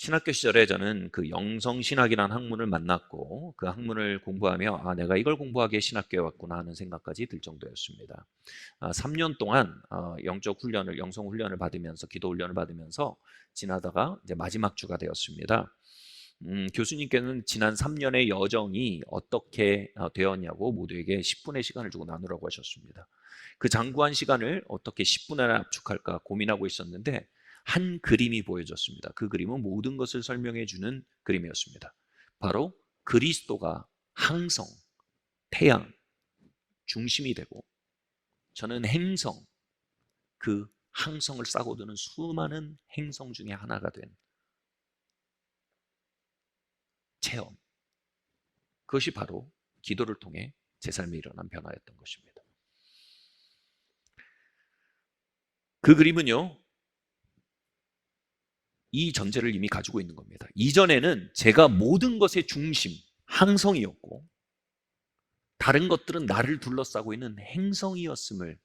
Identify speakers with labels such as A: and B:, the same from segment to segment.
A: 신학교 시절에 저는 그 영성신학이라는 학문을 만났고 그 학문을 공부하며 내가 이걸 공부하기에 신학교에 왔구나 하는 생각까지 들 정도였습니다. 3년 동안 영적 훈련을, 영성 훈련을 받으면서 기도 훈련을 받으면서 지나다가 이제 마지막 주가 되었습니다. 교수님께서는 지난 3년의 여정이 어떻게 되었냐고 모두에게 10분의 시간을 주고 나누라고 하셨습니다. 그 장구한 시간을 어떻게 10분 안에 압축할까 고민하고 있었는데 한 그림이 보여졌습니다. 그 그림은 모든 것을 설명해 주는 그림이었습니다. 바로 그리스도가 항성, 태양, 중심이 되고 저는 행성, 그 항성을 싸고 드는 수많은 행성 중에 하나가 된 체험. 그것이 바로 기도를 통해 제 삶에 일어난 변화였던 것입니다. 그 그림은요, 이 전제를 이미 가지고 있는 겁니다. 이전에는 제가 모든 것의 중심, 항성이었고 다른 것들은 나를 둘러싸고 있는 행성이었음을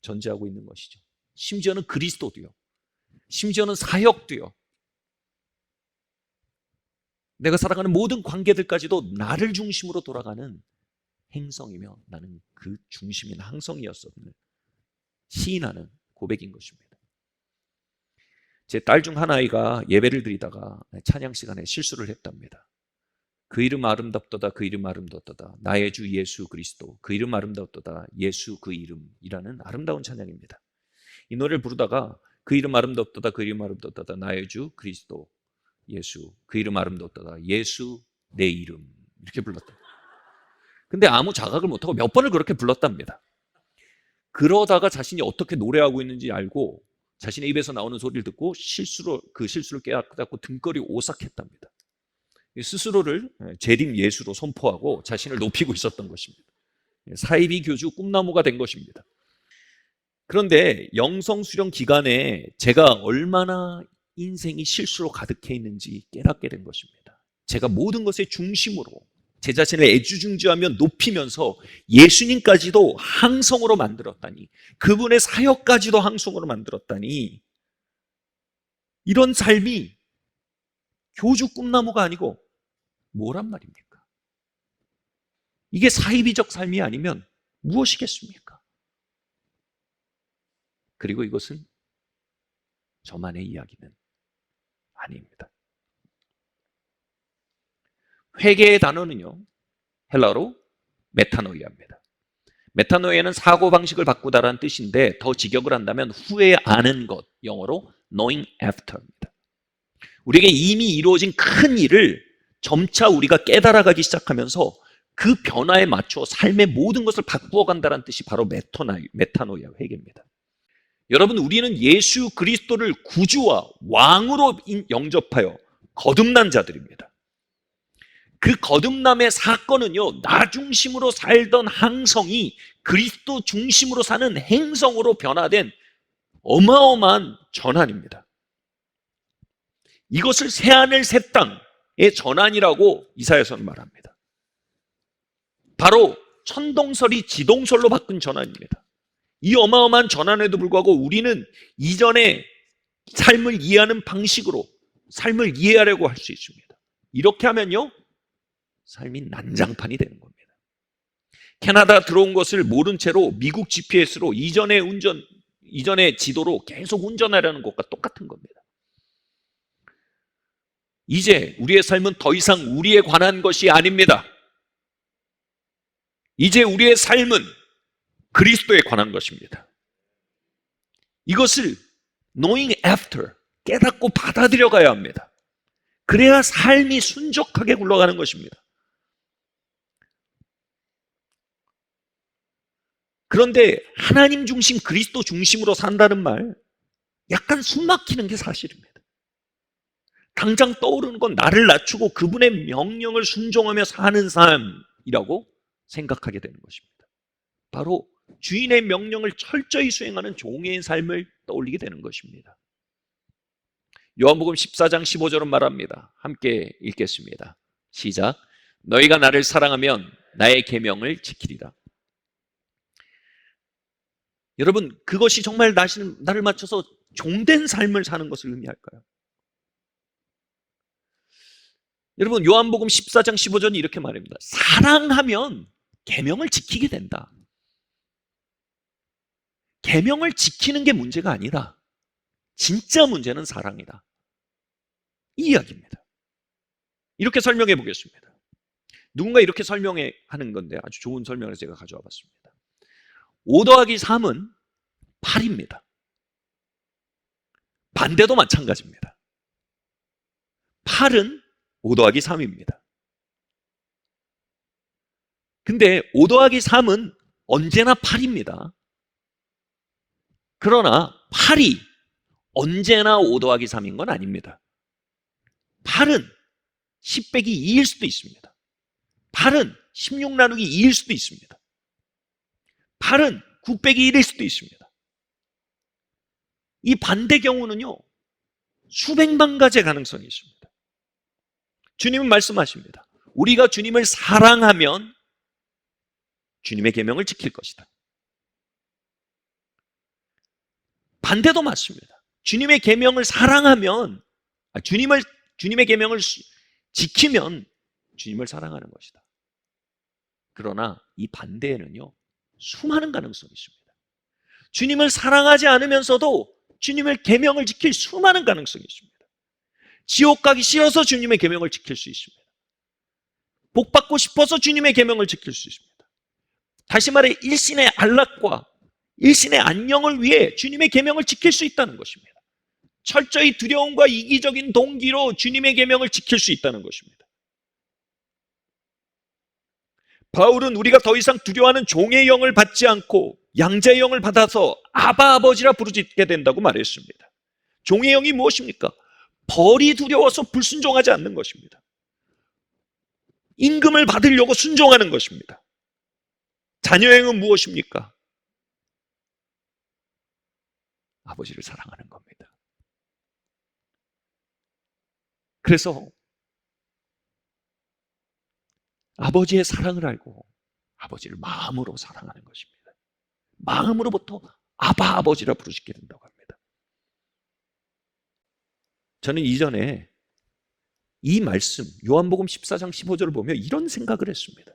A: 전제하고 있는 것이죠. 심지어는 그리스도도요. 심지어는 사역도요. 내가 살아가는 모든 관계들까지도 나를 중심으로 돌아가는 행성이며 나는 그 중심인 항성이었음을 시인하는 고백인 것입니다. 제 딸 중 한 아이가 예배를 드리다가 찬양 시간에 실수를 했답니다. 그 이름 아름답도다, 그 이름 아름답도다, 나의 주 예수 그리스도, 그 이름 아름답도다, 예수 그 이름이라는 아름다운 찬양입니다. 이 노래를 부르다가 그 이름 아름답도다, 그 이름 아름답도다, 나의 주 그리스도, 예수, 그 이름 아름답도다, 예수 내 이름, 이렇게 불렀다. 근데 아무 자각을 못하고 몇 번을 그렇게 불렀답니다. 그러다가 자신이 어떻게 노래하고 있는지 알고 자신의 입에서 나오는 소리를 듣고 그 실수를 깨닫고 등골이 오싹했답니다. 스스로를 재림 예수로 선포하고 자신을 높이고 있었던 것입니다. 사이비 교주 꿈나무가 된 것입니다. 그런데 영성 수련 기간에 제가 얼마나 인생이 실수로 가득해 있는지 깨닫게 된 것입니다. 제가 모든 것의 중심으로 제 자신을 애주중지하며 높이면서 예수님까지도 항성으로 만들었다니, 그분의 사역까지도 항성으로 만들었다니, 이런 삶이 교주 꿈나무가 아니고 뭐란 말입니까? 이게 사이비적 삶이 아니면 무엇이겠습니까? 그리고 이것은 저만의 이야기는 아닙니다. 회개의 단어는요, 헬라어로 메타노이아입니다. 메타노이아는 사고방식을 바꾸다라는 뜻인데 더 직역을 한다면 후에 아는 것, 영어로 knowing after입니다. 우리에게 이미 이루어진 큰 일을 점차 우리가 깨달아가기 시작하면서 그 변화에 맞춰 삶의 모든 것을 바꾸어 간다는 뜻이 바로 메타노이아 회개입니다. 여러분, 우리는 예수 그리스도를 구주와 왕으로 영접하여 거듭난 자들입니다. 그 거듭남의 사건은요, 나 중심으로 살던 항성이 그리스도 중심으로 사는 행성으로 변화된 어마어마한 전환입니다. 이것을 새하늘 새 땅의 전환이라고 이사야서는 말합니다. 바로 천동설이 지동설로 바꾼 전환입니다. 이 어마어마한 전환에도 불구하고 우리는 이전의 삶을 이해하는 방식으로 삶을 이해하려고 할 수 있습니다. 이렇게 하면요, 삶이 난장판이 되는 겁니다. 캐나다 들어온 것을 모른 채로 미국 GPS로 이전의 지도로 계속 운전하려는 것과 똑같은 겁니다. 이제 우리의 삶은 더 이상 우리에 관한 것이 아닙니다. 이제 우리의 삶은 그리스도에 관한 것입니다. 이것을 knowing after, 깨닫고 받아들여 가야 합니다. 그래야 삶이 순적하게 굴러가는 것입니다. 그런데 하나님 중심, 그리스도 중심으로 산다는 말, 약간 숨 막히는 게 사실입니다. 당장 떠오르는 건 나를 낮추고 그분의 명령을 순종하며 사는 삶이라고 생각하게 되는 것입니다. 바로 주인의 명령을 철저히 수행하는 종의 삶을 떠올리게 되는 것입니다. 요한복음 14장 15절은 말합니다. 함께 읽겠습니다. 시작. 너희가 나를 사랑하면 나의 계명을 지키리라. 여러분, 그것이 정말 나를 맞춰서 종된 삶을 사는 것을 의미할까요? 여러분, 요한복음 14장 15절이 이렇게 말합니다. 사랑하면 계명을 지키게 된다. 계명을 지키는 게 문제가 아니라 진짜 문제는 사랑이다. 이 이야기입니다. 이렇게 설명해 보겠습니다. 누군가 이렇게 설명해 하는 건데 아주 좋은 설명을 제가 가져와 봤습니다. 5 더하기 3은 8입니다. 반대도 마찬가지입니다. 8은 5 더하기 3입니다. 근데 5 더하기 3은 언제나 8입니다. 그러나 8이 언제나 5 더하기 3인 건 아닙니다. 8은 10 빼기 2일 수도 있습니다. 8은 16 나누기 2일 수도 있습니다. 8은 9 빼기 1일 수도 있습니다. 이 반대 경우는요, 수백만 가지의 가능성이 있습니다. 주님은 말씀하십니다. 우리가 주님을 사랑하면 주님의 계명을 지킬 것이다. 반대도 맞습니다. 주님의 계명을 사랑하면, 주님의 계명을 지키면 주님을 사랑하는 것이다. 그러나 이 반대에는요, 수많은 가능성이 있습니다. 주님을 사랑하지 않으면서도 주님의 계명을 지킬 수많은 가능성이 있습니다. 지옥 가기 싫어서 주님의 계명을 지킬 수 있습니다. 복 받고 싶어서 주님의 계명을 지킬 수 있습니다. 다시 말해 일신의 안락과 일신의 안녕을 위해 주님의 계명을 지킬 수 있다는 것입니다. 철저히 두려움과 이기적인 동기로 주님의 계명을 지킬 수 있다는 것입니다. 바울은 우리가 더 이상 두려워하는 종의 영을 받지 않고 양자의 영을 받아서 아바 아버지라 부르짖게 된다고 말했습니다. 종의 영이 무엇입니까? 벌이 두려워서 불순종하지 않는 것입니다. 임금을 받으려고 순종하는 것입니다. 자녀의 영은 무엇입니까? 아버지를 사랑하는 겁니다. 그래서 아버지의 사랑을 알고 아버지를 마음으로 사랑하는 것입니다. 마음으로부터 아바 아버지라 부르짖게 된다고 합니다. 저는 이전에 이 말씀 요한복음 14장 15절을 보며 이런 생각을 했습니다.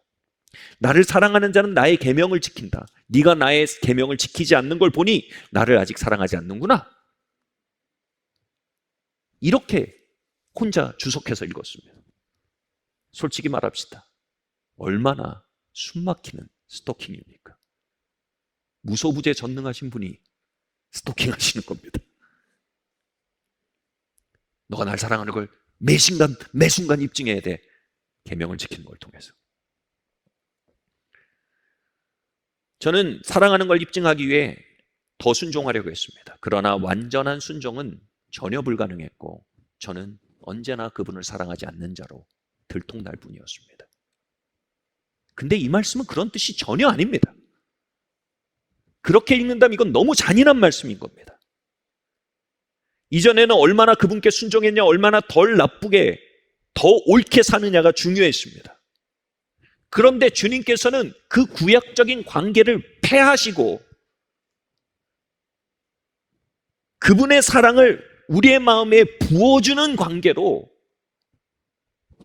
A: 나를 사랑하는 자는 나의 계명을 지킨다. 네가 나의 계명을 지키지 않는 걸 보니 나를 아직 사랑하지 않는구나. 이렇게 혼자 주석해서 읽었습니다. 솔직히 말합시다. 얼마나 숨막히는 스토킹입니까? 무소부재 전능하신 분이 스토킹 하시는 겁니다. 너가 날 사랑하는 걸 매순간 입증해야 돼. 계명을 지키는 걸 통해서. 저는 사랑하는 걸 입증하기 위해 더 순종하려고 했습니다. 그러나 완전한 순종은 전혀 불가능했고 저는 언제나 그분을 사랑하지 않는 자로 들통날 뿐이었습니다. 근데 이 말씀은 그런 뜻이 전혀 아닙니다. 그렇게 읽는다면 이건 너무 잔인한 말씀인 겁니다. 이전에는 얼마나 그분께 순종했냐, 얼마나 덜 나쁘게, 더 옳게 사느냐가 중요했습니다. 그런데 주님께서는 그 구약적인 관계를 폐하시고 그분의 사랑을 우리의 마음에 부어주는 관계로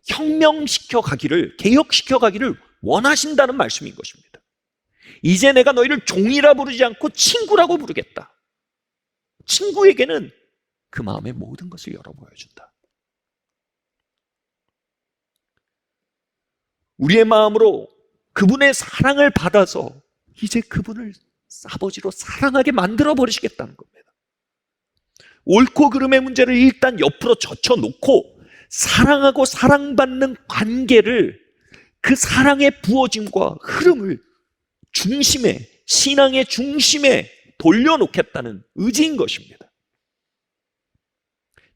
A: 혁명시켜 가기를, 개혁시켜 가기를 원하신다는 말씀인 것입니다. 이제 내가 너희를 종이라 부르지 않고 친구라고 부르겠다. 친구에게는 그 마음의 모든 것을 열어 보여준다. 우리의 마음으로 그분의 사랑을 받아서 이제 그분을 아버지로 사랑하게 만들어 버리시겠다는 겁니다. 옳고 그름의 문제를 일단 옆으로 젖혀놓고 사랑하고 사랑받는 관계를, 그 사랑의 부어짐과 흐름을 중심에, 신앙의 중심에 돌려놓겠다는 의지인 것입니다.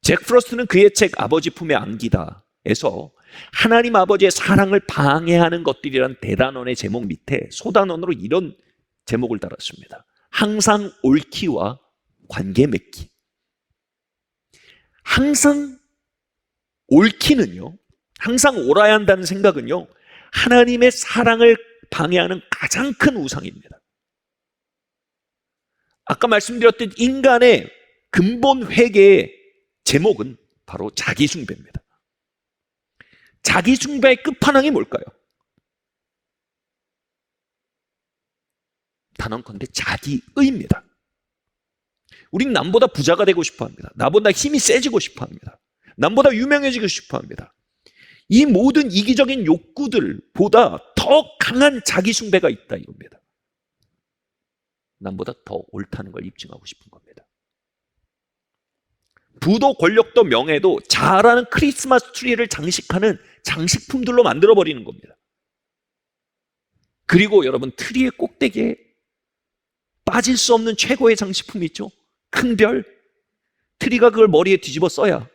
A: 잭 프로스트는 그의 책 아버지 품에 안기다에서 하나님 아버지의 사랑을 방해하는 것들이란 대단원의 제목 밑에 소단원으로 이런 제목을 달았습니다. 항상 옳기와 관계 맺기. 항상 옳기는요, 항상 옳아야 한다는 생각은요, 하나님의 사랑을 방해하는 가장 큰 우상입니다. 아까 말씀드렸듯 인간의 근본 회개의 제목은 바로 자기 숭배입니다. 자기 숭배의 끝판왕이 뭘까요? 단언컨대 자기의입니다. 우린 남보다 부자가 되고 싶어 합니다. 나보다 힘이 세지고 싶어 합니다. 남보다 유명해지고 싶어 합니다. 이 모든 이기적인 욕구들보다 더 강한 자기 숭배가 있다 이겁니다. 남보다 더 옳다는 걸 입증하고 싶은 겁니다. 부도 권력도 명예도 자라는 크리스마스 트리를 장식하는 장식품들로 만들어버리는 겁니다. 그리고 여러분, 트리의 꼭대기에 빠질 수 없는 최고의 장식품이 있죠. 큰 별. 트리가 그걸 머리에 뒤집어 써야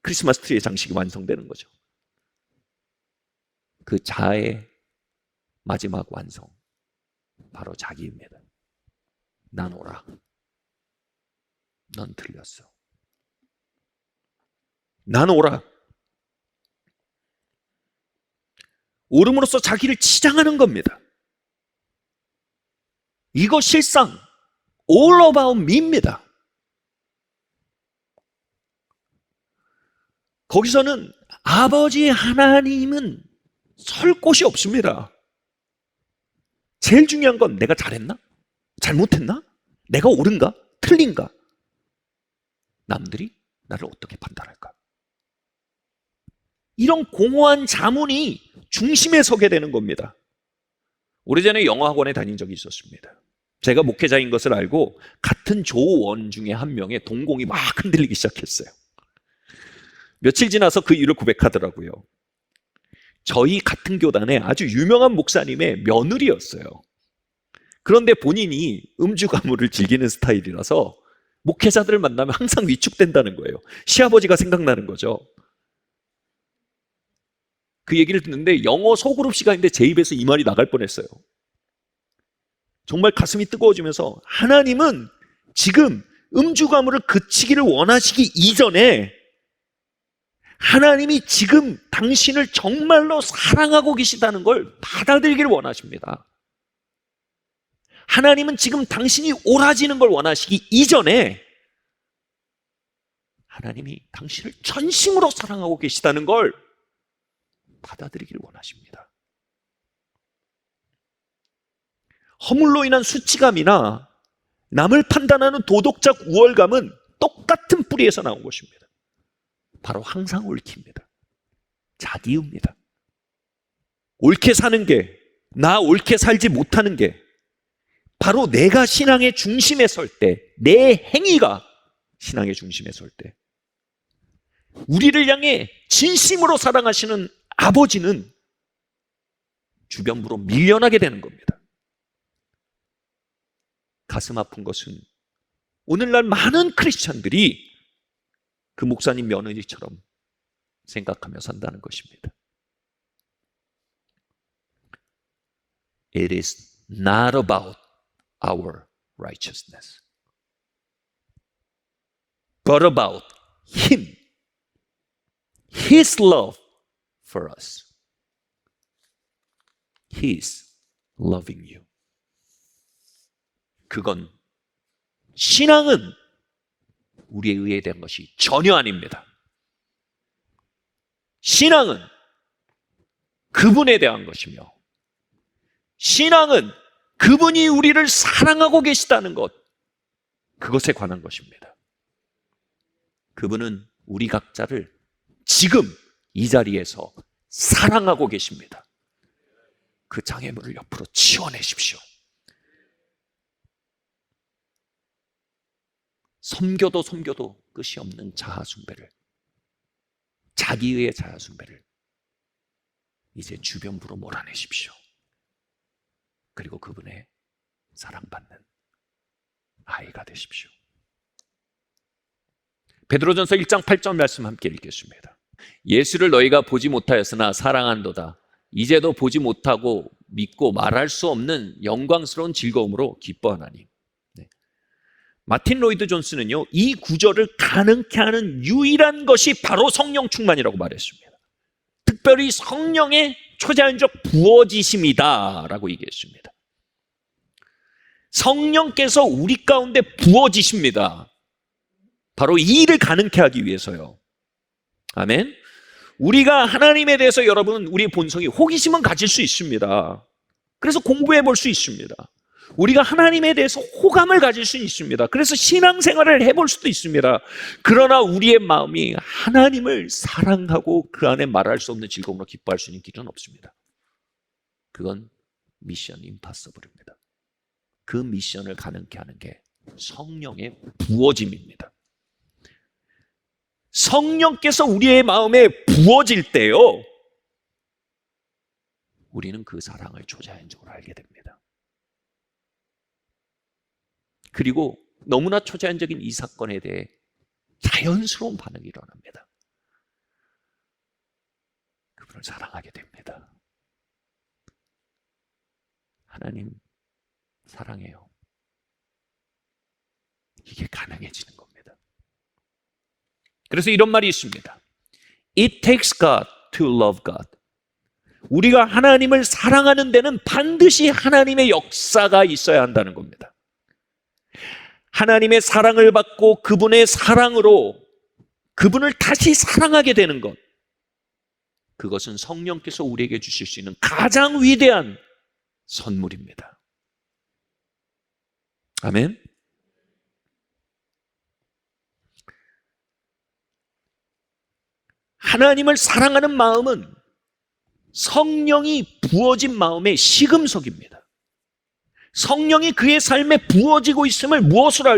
A: 크리스마스 트리의 장식이 완성되는 거죠. 그 자아의 마지막 완성, 바로 자기입니다. 난 오라, 넌 틀렸어. 난 오라. 오름으로써 자기를 치장하는 겁니다. 이거 실상 all about me입니다. 거기서는 아버지 하나님은 설 곳이 없습니다. 제일 중요한 건 내가 잘했나? 잘못했나? 내가 옳은가? 틀린가? 남들이 나를 어떻게 판단할까? 이런 공허한 자문이 중심에 서게 되는 겁니다. 오래전에 영어학원에 다닌 적이 있었습니다. 제가 목회자인 것을 알고 같은 조원 중에 한 명의 동공이 막 흔들리기 시작했어요. 며칠 지나서 그 일을 고백하더라고요. 저희 같은 교단의 아주 유명한 목사님의 며느리였어요. 그런데 본인이 음주 가무를 즐기는 스타일이라서 목회자들을 만나면 항상 위축된다는 거예요. 시아버지가 생각나는 거죠. 그 얘기를 듣는데 영어 소그룹 시간인데 제 입에서 이 말이 나갈 뻔했어요. 정말 가슴이 뜨거워지면서, 하나님은 지금 음주 가무를 그치기를 원하시기 이전에 하나님이 지금 당신을 정말로 사랑하고 계시다는 걸 받아들이기를 원하십니다. 하나님은 지금 당신이 옳아지는 걸 원하시기 이전에 하나님이 당신을 전심으로 사랑하고 계시다는 걸 받아들이기를 원하십니다. 허물로 인한 수치감이나 남을 판단하는 도덕적 우월감은 똑같은 뿌리에서 나온 것입니다. 바로 항상 옳기입니다. 자기입니다. 옳게 사는 게, 나 옳게 살지 못하는 게 바로 내가 신앙의 중심에 설 때, 내 행위가 신앙의 중심에 설 때, 우리를 향해 진심으로 사랑하시는 아버지는 주변부로 밀려나게 되는 겁니다. 가슴 아픈 것은 오늘날 많은 크리스찬들이 그 목사님 며느리처럼 생각하며 산다는 것입니다. It is not about our righteousness, but about Him, His love for us. He is loving you. 그건, 신앙은 우리에 의해 된 것이 전혀 아닙니다. 신앙은 그분에 대한 것이며, 신앙은 그분이 우리를 사랑하고 계시다는 것, 그것에 관한 것입니다. 그분은 우리 각자를 지금 이 자리에서 사랑하고 계십니다. 그 장애물을 옆으로 치워내십시오. 섬겨도 끝이 없는 자아숭배를, 자기의 자아숭배를 이제 주변부로 몰아내십시오. 그리고 그분의 사랑받는 아이가 되십시오. 베드로전서 1장 8절 말씀 함께 읽겠습니다. 예수를 너희가 보지 못하였으나 사랑한도다. 이제도 보지 못하고 믿고 말할 수 없는 영광스러운 즐거움으로 기뻐하나니. 마틴 로이드 존스는요, 이 구절을 가능케 하는 유일한 것이 바로 성령 충만이라고 말했습니다. 특별히 성령의 초자연적 부어지심이다 라고 얘기했습니다. 성령께서 우리 가운데 부어지십니다. 바로 이 일을 가능케 하기 위해서요. 아멘. 우리가 하나님에 대해서 여러분, 우리 본성이 호기심은 가질 수 있습니다. 그래서 공부해 볼 수 있습니다. 우리가 하나님에 대해서 호감을 가질 수 있습니다. 그래서 신앙생활을 해볼 수도 있습니다. 그러나 우리의 마음이 하나님을 사랑하고 그 안에 말할 수 없는 즐거움으로 기뻐할 수 있는 길은 없습니다. 그건 미션 임파서블입니다. 그 미션을 가능케 하는 게 성령의 부어짐입니다. 성령께서 우리의 마음에 부어질 때요, 우리는 그 사랑을 초자연적으로 알게 됩니다. 그리고 너무나 초자연적인 이 사건에 대해 자연스러운 반응이 일어납니다. 그분을 사랑하게 됩니다. 하나님 사랑해요. 이게 가능해지는 겁니다. 그래서 이런 말이 있습니다. It takes God to love God. 우리가 하나님을 사랑하는 데는 반드시 하나님의 역사가 있어야 한다는 겁니다. 하나님의 사랑을 받고 그분의 사랑으로 그분을 다시 사랑하게 되는 것, 그것은 성령께서 우리에게 주실 수 있는 가장 위대한 선물입니다. 아멘. 하나님을 사랑하는 마음은 성령이 부어진 마음의 시금석입니다. 성령이 그의 삶에 부어지고 있음을 무엇으로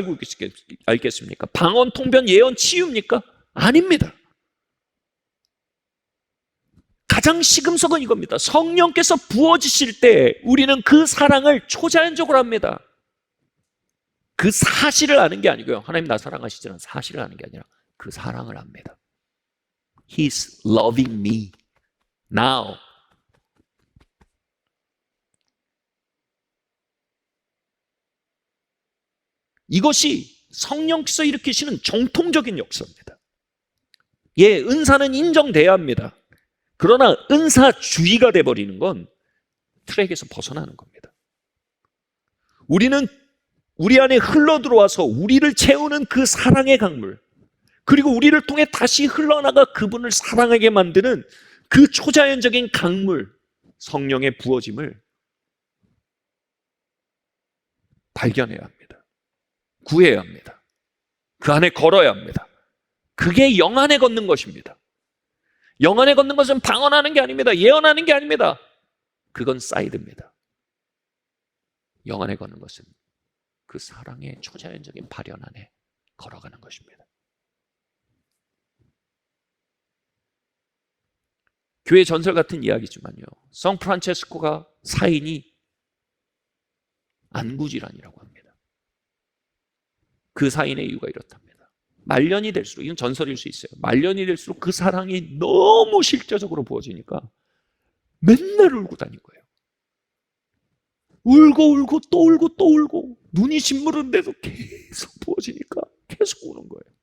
A: 알겠습니까? 방언, 통변, 예언, 치유입니까? 아닙니다. 가장 시금석은 이겁니다. 성령께서 부어지실 때 우리는 그 사랑을 초자연적으로 합니다. 그 사실을 아는 게 아니고요, 하나님 나 사랑하시지는 사실을 아는 게 아니라 그 사랑을 압니다. He's loving me now. 이것이 성령께서 일으키시는 정통적인 역사입니다. 예, 은사는 인정돼야 합니다. 그러나 은사주의가 돼버리는 건 트랙에서 벗어나는 겁니다. 우리는 우리 안에 흘러들어와서 우리를 채우는 그 사랑의 강물, 그리고 우리를 통해 다시 흘러나가 그분을 사랑하게 만드는 그 초자연적인 강물, 성령의 부어짐을 발견해야 합니다. 구해야 합니다. 그 안에 걸어야 합니다. 그게 영 안에 걷는 것입니다. 영 안에 걷는 것은 방언하는 게 아닙니다. 예언하는 게 아닙니다. 그건 사이드입니다. 영 안에 걷는 것은 그 사랑의 초자연적인 발현 안에 걸어가는 것입니다. 교회 전설 같은 이야기지만요, 성 프란체스코가 사인이 안구질환이라고 합니다. 그 사인의 이유가 이렇답니다. 말년이 될수록, 이건 전설일 수 있어요, 말년이 될수록 그 사랑이 너무 실제적으로 부어지니까 맨날 울고 다닌 거예요. 울고 또 울고 또 울고, 눈이 짓무른데도 계속 부어지니까 계속 우는 거예요.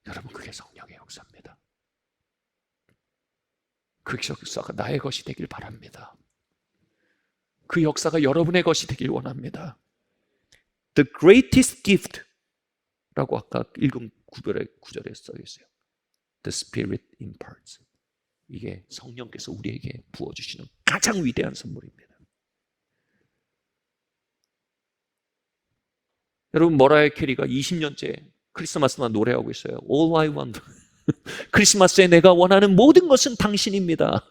A: 여러분, 그게 성령의 역사입니다. 그 역사가 나의 것이 되길 바랍니다. 그 역사가 여러분의 것이 되길 원합니다. The greatest gift 라고 아까 읽은 구절에 써 있어요. The Spirit imparts. 이게 성령께서 우리에게 부어주시는 가장 위대한 선물입니다. 여러분, 머라이어 캐리가 20년째 크리스마스만 노래하고 있어요. All I want. 크리스마스에 내가 원하는 모든 것은 당신입니다.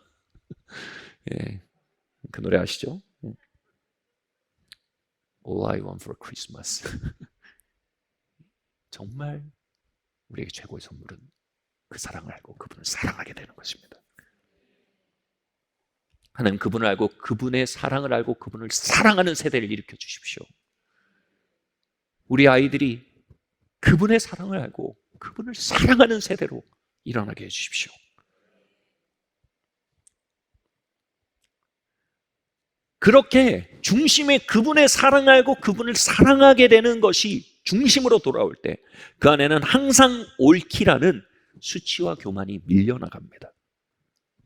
A: 예, 그 노래 아시죠? All I want for Christmas. 정말 우리에게 최고의 선물은 그 사랑을 알고 그분을 사랑하게 되는 것입니다. 하나님, 그분을 알고 그분의 사랑을 알고 그분을 사랑하는 세대를 일으켜 주십시오. 우리 아이들이 그분의 사랑을 알고 그분을 사랑하는 세대로 일어나게 해주십시오. 그렇게 중심에 그분의 사랑을 알고 그분을 사랑하게 되는 것이 중심으로 돌아올 때 그 안에는 항상 옳기라는 수치와 교만이 밀려나갑니다.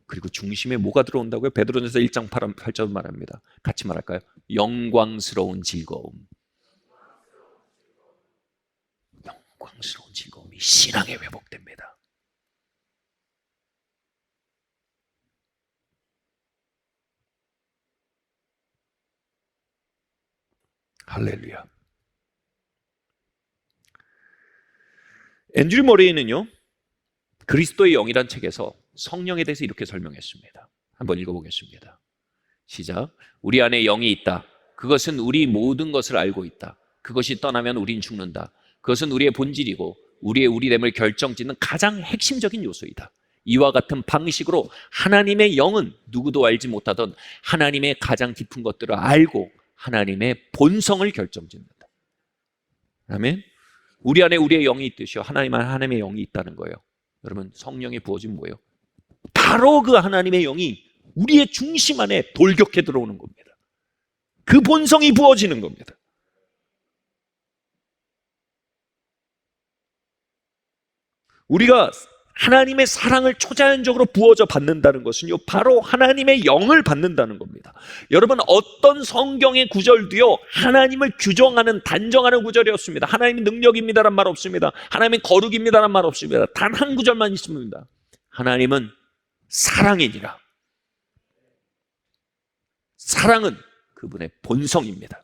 A: 그리고 중심에 뭐가 들어온다고요? 베드로전서 1장 8절 말합니다. 같이 말할까요? 영광스러운 즐거움. 영광스러운 즐거움이 신앙에 회복됩니다. 할렐루야. 앤드류 머레이는요, 그리스도의 영이란 책에서 성령에 대해서 이렇게 설명했습니다. 한번 읽어보겠습니다. 시작. 우리 안에 영이 있다. 그것은 우리 모든 것을 알고 있다. 그것이 떠나면 우린 죽는다. 그것은 우리의 본질이고 우리의 우리됨을 결정짓는 가장 핵심적인 요소이다. 이와 같은 방식으로 하나님의 영은 누구도 알지 못하던 하나님의 가장 깊은 것들을 알고 하나님의 본성을 결정짓는다. 아멘. 우리 안에 우리의 영이 있듯이요, 하나님 안에 하나님의 영이 있다는 거예요. 여러분, 성령이 부어진 뭐예요? 바로 그 하나님의 영이 우리의 중심 안에 돌격해 들어오는 겁니다. 그 본성이 부어지는 겁니다. 우리가 하나님의 사랑을 초자연적으로 부어져 받는다는 것은요, 바로 하나님의 영을 받는다는 겁니다. 여러분, 어떤 성경의 구절도요, 하나님을 규정하는, 단정하는 구절이었습니다. 하나님이 능력입니다란 말 없습니다. 하나님이 거룩입니다란 말 없습니다. 단 한 구절만 있습니다. 하나님은 사랑이니라. 사랑은 그분의 본성입니다.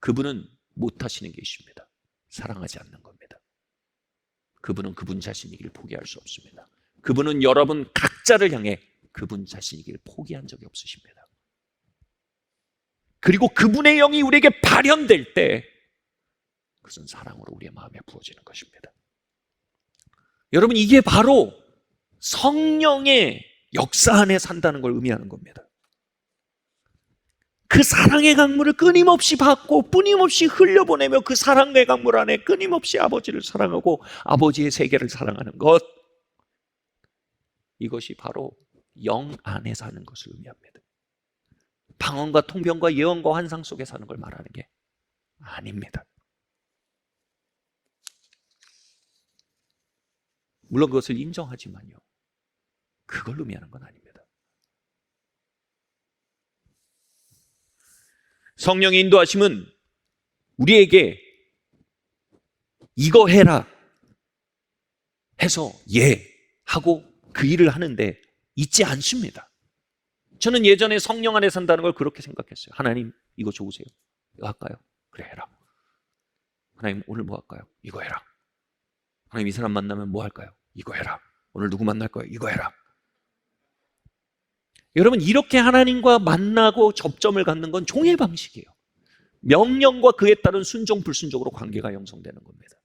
A: 그분은 못하시는 게 있습니다. 사랑하지 않는 겁니다. 그분은 그분 자신이길 포기할 수 없습니다. 그분은 여러분 각자를 향해 그분 자신이길 포기한 적이 없으십니다. 그리고 그분의 영이 우리에게 발현될 때 그것은 사랑으로 우리의 마음에 부어지는 것입니다. 여러분, 이게 바로 성령의 역사 안에 산다는 걸 의미하는 겁니다. 그 사랑의 강물을 끊임없이 받고 끊임없이 흘려보내며 그 사랑의 강물 안에 끊임없이 아버지를 사랑하고 아버지의 세계를 사랑하는 것, 이것이 바로 영 안에 사는 것을 의미합니다. 방언과 통변과 예언과 환상 속에 사는 걸 말하는 게 아닙니다. 물론 그것을 인정하지만요, 그걸 의미하는 건 아닙니다. 성령의 인도하심은 우리에게 이거 해라 해서 예 하고 그 일을 하는데 있지 않습니다. 저는 예전에 성령 안에 산다는 걸 그렇게 생각했어요. 하나님, 이거 좋으세요? 이거 할까요? 그래, 해라. 하나님, 오늘 뭐 할까요? 이거 해라. 하나님, 이 사람 만나면 뭐 할까요? 이거 해라. 오늘 누구 만날 거예요? 이거 해라. 여러분, 이렇게 하나님과 만나고 접점을 갖는 건 종의 방식이에요. 명령과 그에 따른 순종 불순종으로 관계가 형성되는 겁니다.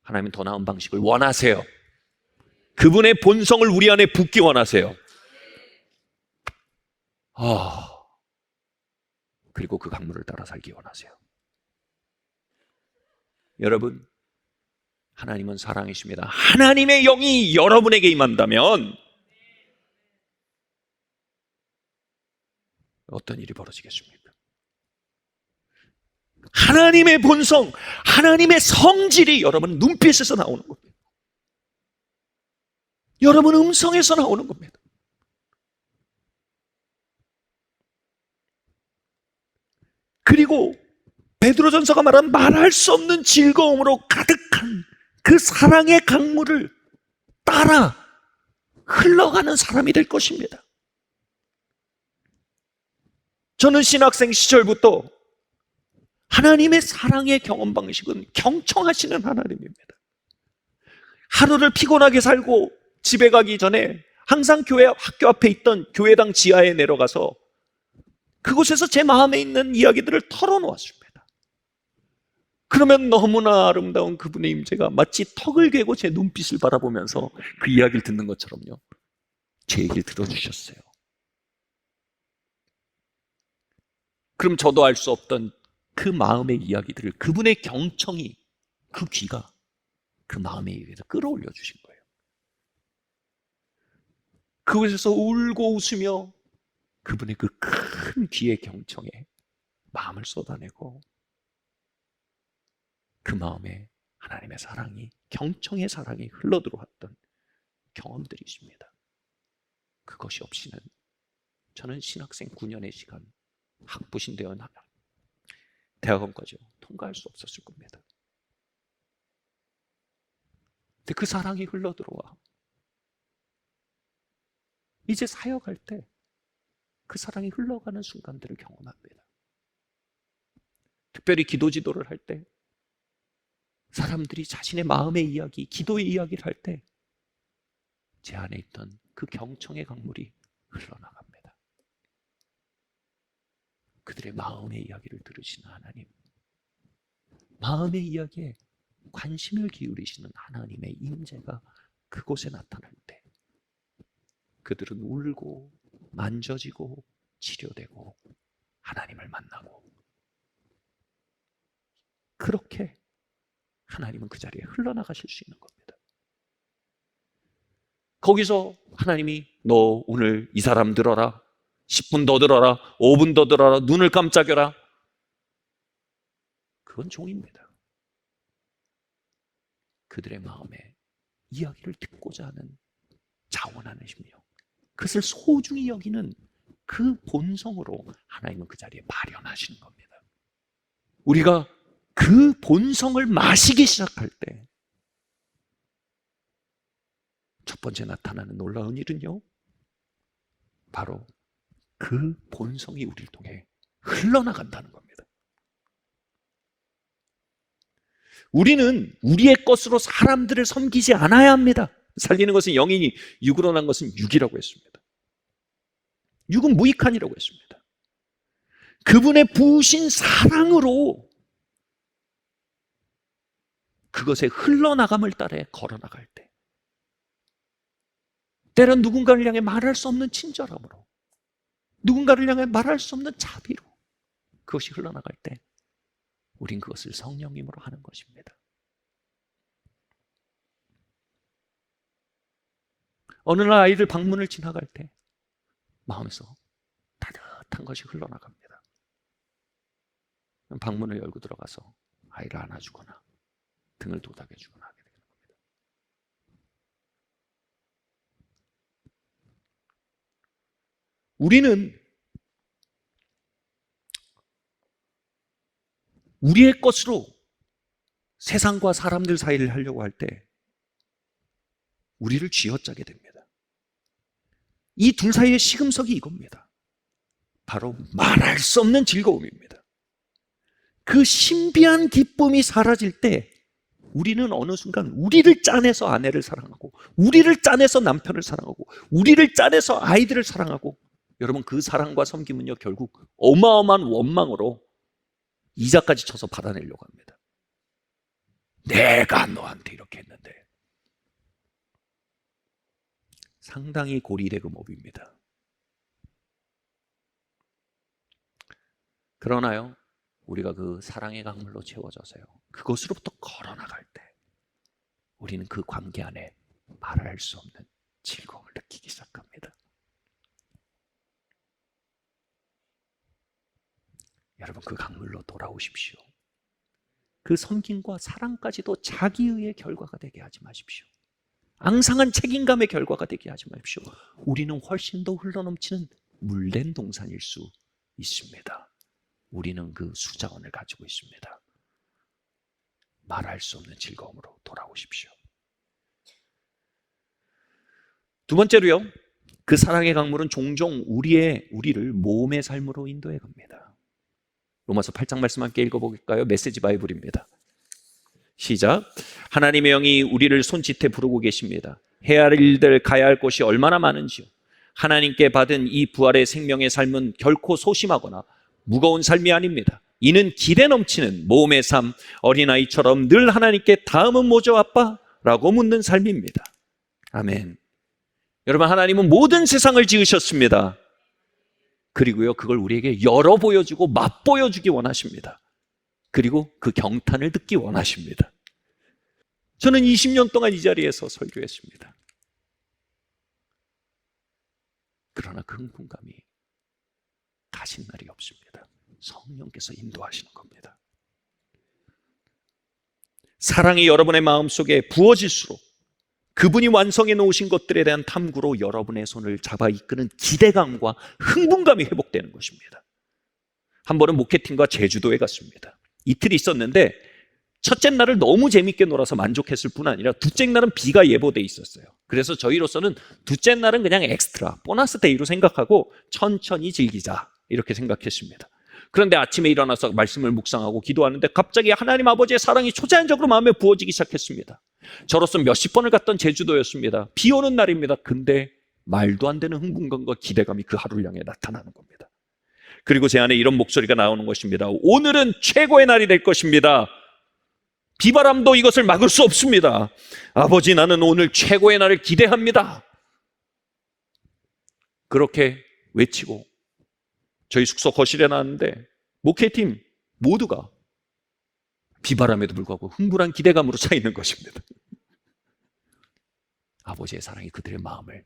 A: 하나님은 더 나은 방식을 원하세요. 그분의 본성을 우리 안에 붓기 원하세요. 그리고 그 강물을 따라 살기 원하세요. 여러분, 하나님은 사랑이십니다. 하나님의 영이 여러분에게 임한다면 어떤 일이 벌어지겠습니까? 하나님의 본성, 하나님의 성질이 여러분 눈빛에서 나오는 겁니다. 여러분 음성에서 나오는 겁니다. 그리고 베드로전서가 말한 말할 수 없는 즐거움으로 가득한 그 사랑의 강물을 따라 흘러가는 사람이 될 것입니다. 저는 신학생 시절부터 하나님의 사랑의 경험 방식은 경청하시는 하나님입니다. 하루를 피곤하게 살고 집에 가기 전에 항상 학교 앞에 있던 교회당 지하에 내려가서 그곳에서 제 마음에 있는 이야기들을 털어놓았습니다. 그러면 너무나 아름다운 그분의 임재가 마치 턱을 괴고 제 눈빛을 바라보면서 그 이야기를 듣는 것처럼요, 제 얘기를 들어주셨어요. 그럼 저도 알 수 없던 그 마음의 이야기들을 그분의 경청이, 그 귀가 그 마음에 의해서 끌어올려 주신 거예요. 그곳에서 울고 웃으며 그분의 그 큰 귀의 경청에 마음을 쏟아내고 그 마음에 하나님의 사랑이, 경청의 사랑이 흘러들어왔던 경험들이 있습니다. 그것이 없이는 저는 신학생 9년의 시간, 학부신대원 대학원까지 통과할 수 없었을 겁니다. 근데 그 사랑이 흘러들어와 이제 사역할 때 그 사랑이 흘러가는 순간들을 경험합니다. 특별히 기도 지도를 할 때 사람들이 자신의 마음의 이야기, 기도의 이야기를 할 때 제 안에 있던 그 경청의 강물이 흘러나갑니다. 그들의 마음의 이야기를 들으시는 하나님, 마음의 이야기에 관심을 기울이시는 하나님의 임재가 그곳에 나타날 때 그들은 울고 만져지고 치료되고 하나님을 만나고, 그렇게 하나님은 그 자리에 흘러나가실 수 있는 겁니다. 거기서 하나님이 너 오늘 이 사람 들어라, 10분 더 들어라, 5분 더 들어라, 눈을 깜짝여라, 그건 종입니다. 그들의 마음에 이야기를 듣고자 하는 자원하는 심령, 그것을 소중히 여기는 그 본성으로 하나님은 그 자리에 발현하시는 겁니다. 우리가 그 본성을 마시기 시작할 때 첫 번째 나타나는 놀라운 일은요, 바로 그 본성이 우리를 통해 흘러나간다는 겁니다. 우리는 우리의 것으로 사람들을 섬기지 않아야 합니다. 살리는 것은 영이니 육으로 난 것은 육이라고 했습니다. 육은 무익하니라고 했습니다. 그분의 부으신 사랑으로 그것의 흘러나감을 따라 걸어나갈 때, 때론 누군가를 향해 말할 수 없는 친절함으로, 누군가를 향해 말할 수 없는 자비로 그것이 흘러나갈 때 우린 그것을 성령님으로 하는 것입니다. 어느 날 아이들 방문을 지나갈 때 마음에서 따뜻한 것이 흘러나갑니다. 방문을 열고 들어가서 아이를 안아주거나 등을 도닥여주거나 하게 되는 겁니다. 우리는 우리의 것으로 세상과 사람들 사이를 하려고 할 때 우리를 쥐어짜게 됩니다. 이 둘 사이의 시금석이 이겁니다. 바로 말할 수 없는 즐거움입니다. 그 신비한 기쁨이 사라질 때 우리는 어느 순간 우리를 짜내서 아내를 사랑하고, 우리를 짜내서 남편을 사랑하고, 우리를 짜내서 아이들을 사랑하고, 여러분 그 사랑과 섬김은요 결국 어마어마한 원망으로 이자까지 쳐서 받아내려고 합니다. 내가 너한테 이렇게 했는데. 상당히 고리대금업입니다. 그러나요, 우리가 그 사랑의 강물로 채워져서요 그것으로부터 걸어나갈 때 우리는 그 관계 안에 말할 수 없는 즐거움을 느끼기 시작합니다. 여러분 그 강물로 돌아오십시오. 그 섬김과 사랑까지도 자기의 결과가 되게 하지 마십시오. 앙상한 책임감의 결과가 되게 하지 마십시오. 우리는 훨씬 더 흘러넘치는 물된 동산일 수 있습니다. 우리는 그 수자원을 가지고 있습니다. 말할 수 없는 즐거움으로 돌아오십시오. 두 번째로요, 그 사랑의 강물은 종종 우리를 모험의 삶으로 인도해 갑니다. 로마서 8장 말씀 함께 읽어볼까요? 메시지 바이블입니다. 시작. 하나님의 영이 우리를 손짓해 부르고 계십니다. 해야 할 일들, 가야 할 곳이 얼마나 많은지요. 하나님께 받은 이 부활의 생명의 삶은 결코 소심하거나 무거운 삶이 아닙니다. 이는 기대 넘치는 모험의 삶, 어린아이처럼 늘 하나님께 다음은 뭐죠 아빠? 라고 묻는 삶입니다. 아멘. 여러분, 하나님은 모든 세상을 지으셨습니다. 그리고요 그걸 우리에게 열어 보여주고 맛보여주기 원하십니다. 그리고 그 경탄을 듣기 원하십니다. 저는 20년 동안 이 자리에서 설교했습니다. 그러나 그 흥분감이 가신 날이 없습니다. 성령께서 인도하시는 겁니다. 사랑이 여러분의 마음속에 부어질수록 그분이 완성해 놓으신 것들에 대한 탐구로 여러분의 손을 잡아 이끄는 기대감과 흥분감이 회복되는 것입니다. 한 번은 목회팀과 제주도에 갔습니다. 이틀 있었는데 첫째 날을 너무 재밌게 놀아서 만족했을 뿐 아니라 둘째 날은 비가 예보돼 있었어요. 그래서 저희로서는 둘째 날은 그냥 엑스트라, 보너스 데이로 생각하고 천천히 즐기자 이렇게 생각했습니다. 그런데 아침에 일어나서 말씀을 묵상하고 기도하는데 갑자기 하나님 아버지의 사랑이 초자연적으로 마음에 부어지기 시작했습니다. 저로서 몇십 번을 갔던 제주도였습니다. 비 오는 날입니다. 근데 말도 안 되는 흥분감과 기대감이 그 하루를 향해 나타나는 겁니다. 그리고 제 안에 이런 목소리가 나오는 것입니다. 오늘은 최고의 날이 될 것입니다. 비바람도 이것을 막을 수 없습니다. 아버지, 나는 오늘 최고의 날을 기대합니다. 그렇게 외치고 저희 숙소 거실에 나왔는데 목회팀 모두가 비바람에도 불구하고 흥분한 기대감으로 차 있는 것입니다. 아버지의 사랑이 그들의 마음을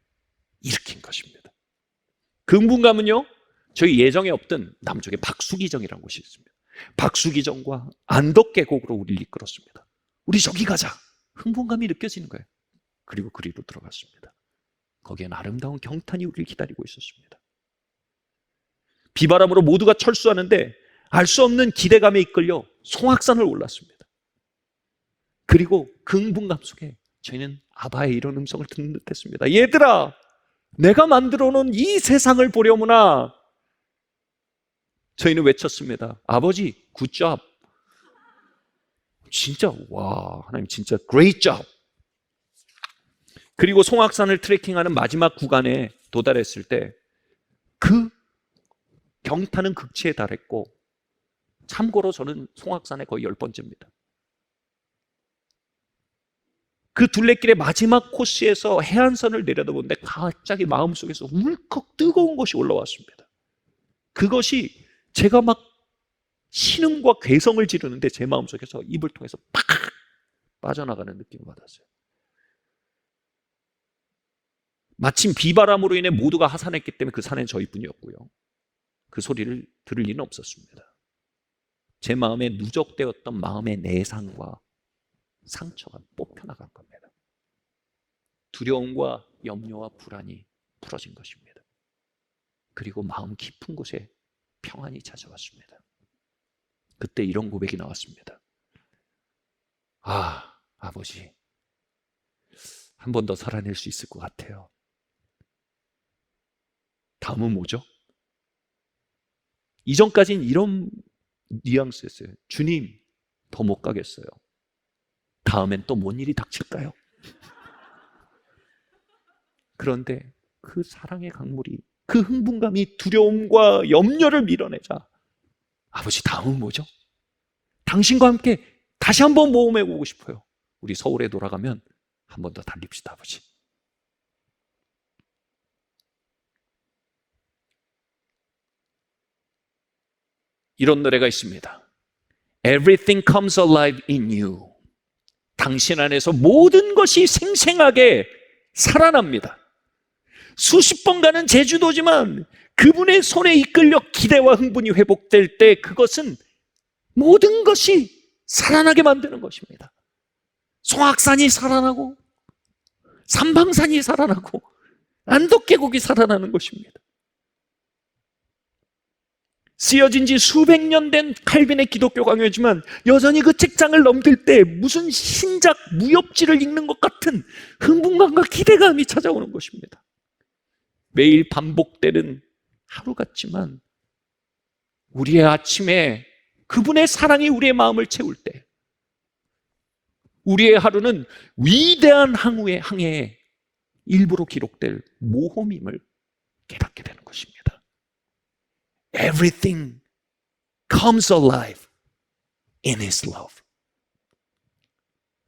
A: 일으킨 것입니다. 그 흥분감은요, 저희 예정에 없던 남쪽의 박수기정이라는 곳이 있습니다. 박수기정과 안덕계곡으로 우리를 이끌었습니다. 우리 저기 가자. 흥분감이 느껴지는 거예요. 그리고 그리로 들어갔습니다. 거기엔 아름다운 경탄이 우리를 기다리고 있었습니다. 비바람으로 모두가 철수하는데 알 수 없는 기대감에 이끌려 송악산을 올랐습니다. 그리고 그 흥분감 속에 저희는 아바의 이런 음성을 듣는 듯했습니다. 얘들아, 내가 만들어 놓은 이 세상을 보려무나. 저희는 외쳤습니다. 아버지, 굿잡. 진짜, 와, 하나님 진짜 great job. 그리고 송악산을 트레킹하는 마지막 구간에 도달했을 때 그 경탄은 극치에 달했고, 참고로 저는 송악산에 거의 10번째입니다. 그 둘레길의 마지막 코스에서 해안선을 내려다보는데 갑자기 마음속에서 울컥 뜨거운 것이 올라왔습니다. 그것이 제가 막 신음과 괴성을 지르는데 제 마음속에서 입을 통해서 팍 빠져나가는 느낌을 받았어요. 마침 비바람으로 인해 모두가 하산했기 때문에 그 산엔 저희뿐이었고요. 그 소리를 들을 리는 없었습니다. 제 마음에 누적되었던 마음의 내상과 상처가 뽑혀나간 겁니다. 두려움과 염려와 불안이 풀어진 것입니다. 그리고 마음 깊은 곳에 평안이 찾아왔습니다. 그때 이런 고백이 나왔습니다. 아, 아버지, 한 번 더 살아낼 수 있을 것 같아요. 다음은 뭐죠? 이전까지는 이런 뉘앙스였어요. 주님, 더 못 가겠어요. 다음엔 또 뭔 일이 닥칠까요? 그런데 그 사랑의 강물이, 그 흥분감이 두려움과 염려를 밀어내자 아버지, 다음은 뭐죠? 당신과 함께 다시 한번 모험해 보고 싶어요. 우리 서울에 돌아가면 한 번 더 달립시다, 아버지. 이런 노래가 있습니다. Everything comes alive in you. 당신 안에서 모든 것이 생생하게 살아납니다. 수십 번 가는 제주도지만 그분의 손에 이끌려 기대와 흥분이 회복될 때 그것은 모든 것이 살아나게 만드는 것입니다. 송악산이 살아나고 삼방산이 살아나고 안덕계곡이 살아나는 것입니다. 쓰여진 지 수백 년 된 칼빈의 기독교 강요지만 여전히 그 책장을 넘길 때 무슨 신작 무협지를 읽는 것 같은 흥분감과 기대감이 찾아오는 것입니다. 매일 반복되는 하루 같지만 우리의 아침에 그분의 사랑이 우리의 마음을 채울 때 우리의 하루는 위대한 항해의 일부로 기록될 모험임을 깨닫게 되는 것입니다. Everything comes alive in His love.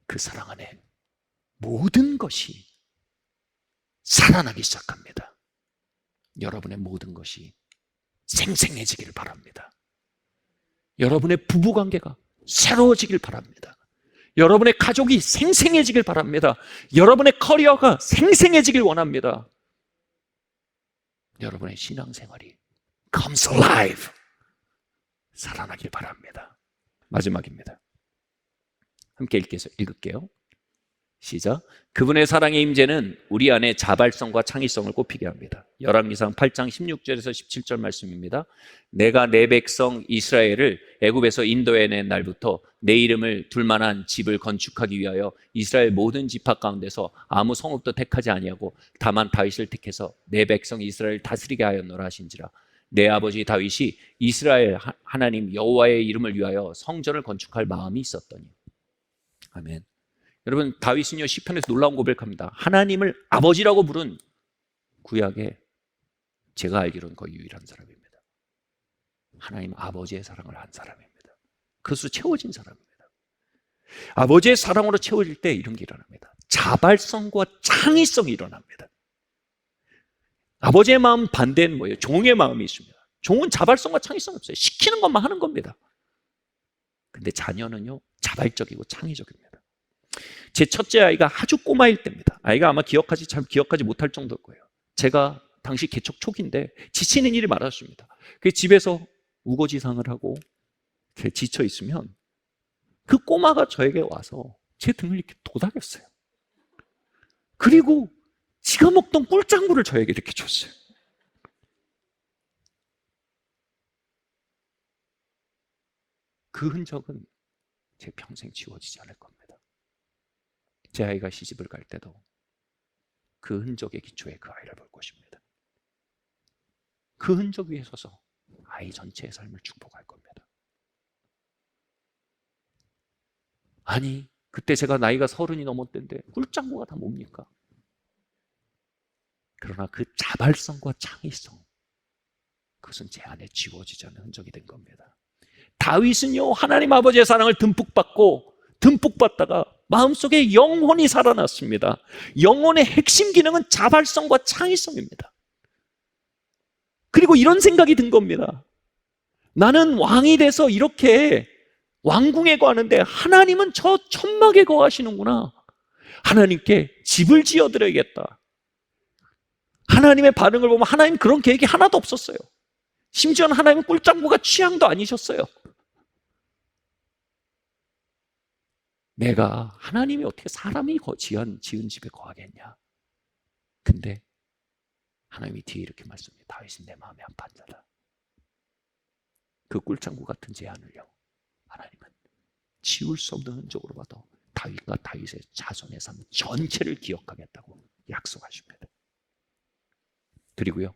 A: 그 사랑 안에 모든 것이 살아나기 시작합니다. 여러분의 모든 것이 생생해지길 바랍니다. 여러분의 부부관계가 새로워지길 바랍니다. 여러분의 가족이 생생해지길 바랍니다. 여러분의 커리어가 생생해지길 원합니다. 여러분의 신앙생활이 comes alive, 살아나길 바랍니다. 마지막입니다. 함께 읽을게요. 시작. 그분의 사랑의 임재는 우리 안에 자발성과 창의성을 꽃피게 합니다. 열왕기상 8장 16절에서 17절 말씀입니다. 내가 내 백성 이스라엘을 애굽에서 인도해낸 날부터 내 이름을 둘 만한 집을 건축하기 위하여 이스라엘 모든 지파 가운데서 아무 성읍도 택하지 아니하고 다만 다윗을 택해서 내 백성 이스라엘을 다스리게 하였노라 하신지라. 내 아버지 다윗이 이스라엘 하나님 여호와의 이름을 위하여 성전을 건축할 마음이 있었더니. 아멘. 여러분, 다윗은요 시편에서 놀라운 고백합니다. 하나님을 아버지라고 부른 구약에 제가 알기로는 거의 유일한 사람입니다. 하나님 아버지의 사랑을 한 사람입니다. 그것으로 채워진 사람입니다. 아버지의 사랑으로 채워질 때 이런 게 일어납니다. 자발성과 창의성이 일어납니다. 아버지의 마음 반대는 뭐예요? 종의 마음이 있습니다. 종은 자발성과 창의성이 없어요. 시키는 것만 하는 겁니다. 근데 자녀는요 자발적이고 창의적입니다. 제 첫째 아이가 아주 꼬마일 때입니다. 아이가 아마 잘 기억하지 못할 정도일 거예요. 제가 당시 개척 초기인데 지치는 일이 많았습니다. 집에서 우거지상을 하고 지쳐 있으면 그 꼬마가 저에게 와서 제 등을 이렇게 도닥였어요. 그리고 지가 먹던 꿀짱구를 저에게 이렇게 줬어요. 그 흔적은 제 평생 지워지지 않을 겁니다. 제 아이가 시집을 갈 때도 그 흔적의 기초에 그 아이를 볼 것입니다. 그 흔적 위에 서서 아이 전체의 삶을 축복할 겁니다. 아니, 그때 제가 나이가 30이 넘었던데 꿀짱구가 다 뭡니까? 그러나 그 자발성과 창의성, 그것은 제 안에 지워지지 않는 흔적이 된 겁니다. 다윗은요 하나님 아버지의 사랑을 듬뿍 받다가 마음속에 영혼이 살아났습니다. 영혼의 핵심 기능은 자발성과 창의성입니다. 그리고 이런 생각이 든 겁니다. 나는 왕이 돼서 이렇게 왕궁에 거하는데 하나님은 저 천막에 거하시는구나. 하나님께 집을 지어드려야겠다. 하나님의 반응을 보면 하나님 그런 계획이 하나도 없었어요. 심지어는 하나님은 꿀짱구가 취향도 아니셨어요. 내가 하나님이 어떻게 사람이 지은 집에 거하겠냐. 근데 하나님이 뒤에 이렇게 말씀해요. 다윗은 내 마음에 합한 자다. 그 꿀짱구 같은 제안을요 하나님은 지울 수 없는 흔적으로 봐도 다윗과 다윗의 자손의 삶 전체를 기억하겠다고 약속하십니다. 그리고요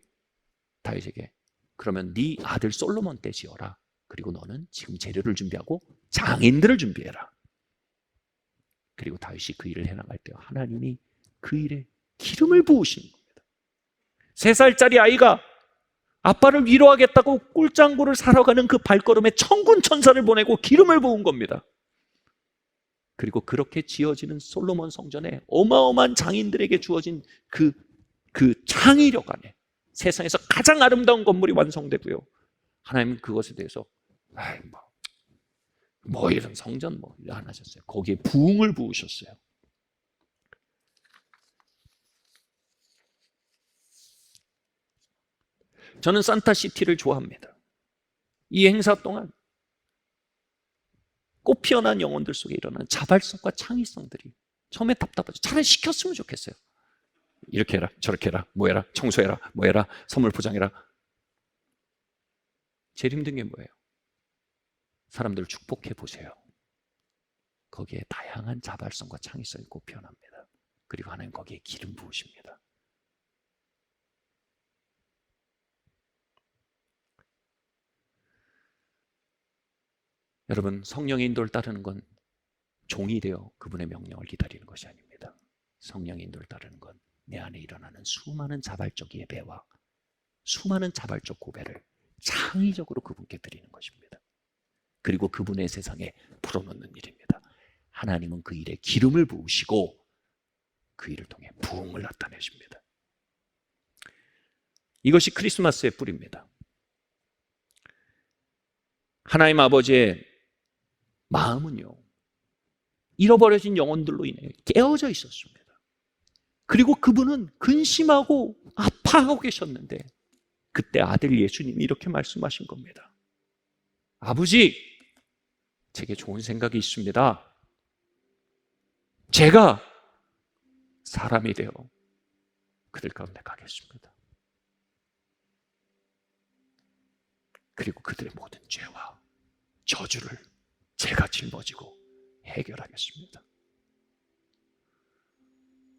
A: 다윗에게 그러면 네 아들 솔로몬 때 지어라. 그리고 너는 지금 재료를 준비하고 장인들을 준비해라. 그리고 다윗이 그 일을 해나갈 때 하나님이 그 일에 기름을 부으시는 겁니다. 3살짜리 아이가 아빠를 위로하겠다고 꿀짱구를 사러 가는 그 발걸음에 천군 천사를 보내고 기름을 부은 겁니다. 그리고 그렇게 지어지는 솔로몬 성전에 어마어마한 장인들에게 주어진 그 창의력 안에 세상에서 가장 아름다운 건물이 완성되고요. 하나님은 그것에 대해서 뭐 이런 성전 안 하셨어요. 거기에 부흥을 부으셨어요. 저는 산타시티를 좋아합니다. 이 행사 동안 꽃 피어난 영혼들 속에 일어나는 자발성과 창의성들이 처음에 답답하죠. 차라리 시켰으면 좋겠어요. 이렇게 해라, 저렇게 해라, 뭐 해라, 청소해라, 뭐 해라, 선물 포장해라. 제일 힘든 게 뭐예요? 사람들을 축복해 보세요. 거기에 다양한 자발성과 창의성이 꽃 피어납니다. 그리고 하나님 거기에 기름 부으십니다. 여러분, 성령의 인도를 따르는 건 종이 되어 그분의 명령을 기다리는 것이 아닙니다. 성령의 인도를 따르는 건 내 안에 일어나는 수많은 자발적 예배와 수많은 자발적 고배를 창의적으로 그분께 드리는 것입니다. 그리고 그분의 세상에 풀어놓는 일입니다. 하나님은 그 일에 기름을 부으시고 그 일을 통해 부흥을 나타내십니다. 이것이 크리스마스의 뿌리입니다. 하나님 아버지의 마음은요 잃어버려진 영혼들로 인해 깨어져 있었습니다. 그리고 그분은 근심하고 아파하고 계셨는데 그때 아들 예수님이 이렇게 말씀하신 겁니다. 아버지, 제게 좋은 생각이 있습니다. 제가 사람이 되어 그들 가운데 가겠습니다. 그리고 그들의 모든 죄와 저주를 제가 짊어지고 해결하겠습니다.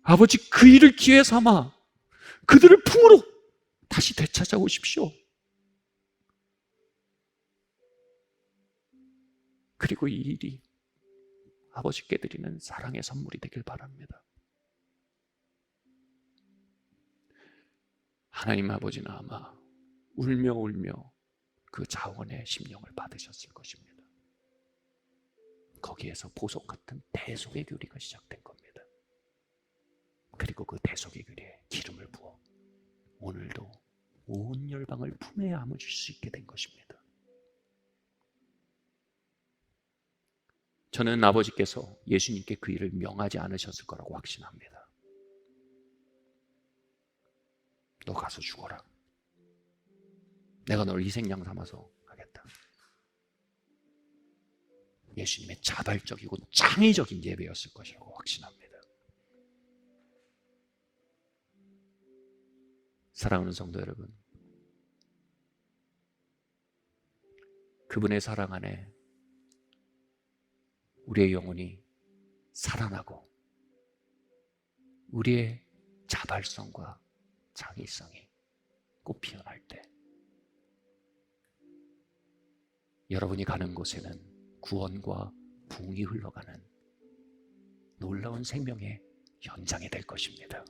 A: 아버지, 그 일을 기회 삼아 그들을 품으로 다시 되찾아오십시오. 그리고 이 일이 아버지께 드리는 사랑의 선물이 되길 바랍니다. 하나님 아버지는 아마 울며 그 자원의 심령을 받으셨을 것입니다. 거기에서 보석 같은 대속의 교리가 시작된 겁니다. 그리고 그 대속의 교리에 기름을 부어 오늘도 온 열방을 품에 안으실 수 있게 된 것입니다. 저는 아버지께서 예수님께 그 일을 명하지 않으셨을 거라고 확신합니다. 너 가서 죽어라. 내가 널 희생양 삼아서 하겠다. 예수님의 자발적이고 창의적인 예배였을 것이라고 확신합니다. 사랑하는 성도 여러분, 그분의 사랑 안에 우리의 영혼이 살아나고 우리의 자발성과 창의성이 꽃 피어날 때 여러분이 가는 곳에는 구원과 부흥이 흘러가는 놀라운 생명의 현장이 될 것입니다.